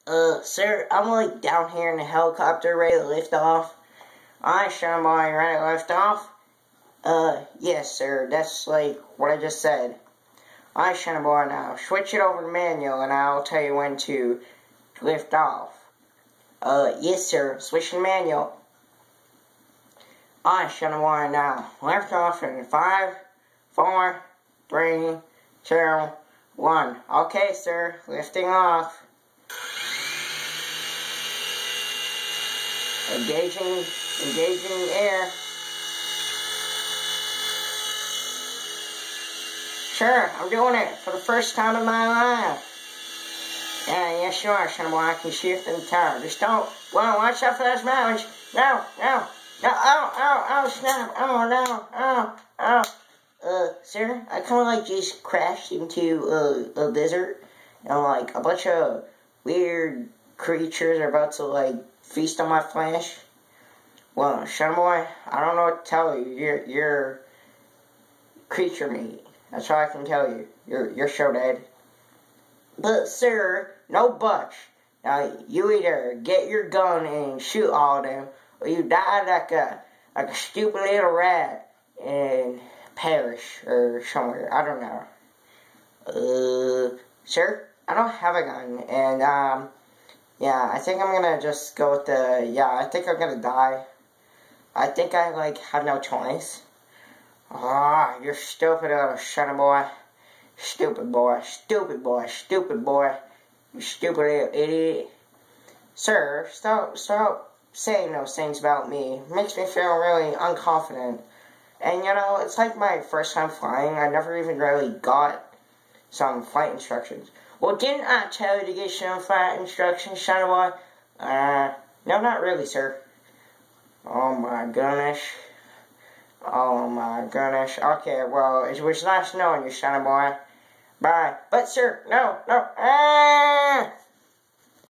Sir, I'm like down here in the helicopter ready to lift off. Alright, Shadow Boy, ready to lift off? Yes, sir, that's like what I just said. Alright, Shadow Boy, now switch it over to manual and I'll tell you when to lift off. Yes, sir, switch to manual. Alright, Shadow Boy, now lift off in 5, 4, 3, 2, 1. Okay, sir, lifting off. Engaging the air. Sure, I'm doing it for the first time in my life. Yeah, sure, Shadow Boy, I can shift in the tower. Just don't, well, watch out for those mountains. No, snap, sir, I kinda like just crashed into, the desert, and like, a bunch of weird creatures are about to, like, feast on my flesh. Well, Shadow Boy, I don't know what to tell you. You're creature meat. That's all I can tell you. You're so dead. But, sir, no buts. Now, you either get your gun and shoot all of them, or you die like a stupid little rat and perish or somewhere. I don't know. Sir, I don't have a gun, and, yeah, I think I'm gonna just go with I think I'm gonna die. I think I, like, have no choice. Ah, you're stupid little Shadow Boy. Stupid boy, stupid boy, stupid boy. You stupid little idiot. Sir, stop saying those things about me. It makes me feel really unconfident. And, you know, it's like my first time flying. I never even really got some flight instructions. Well, didn't I tell you to get some flight instructions, Shadow Boy? No, not really, sir. Oh my goodness. Oh my goodness. Okay, well, it was nice knowing you, Shadow Boy. Bye. But, sir, no.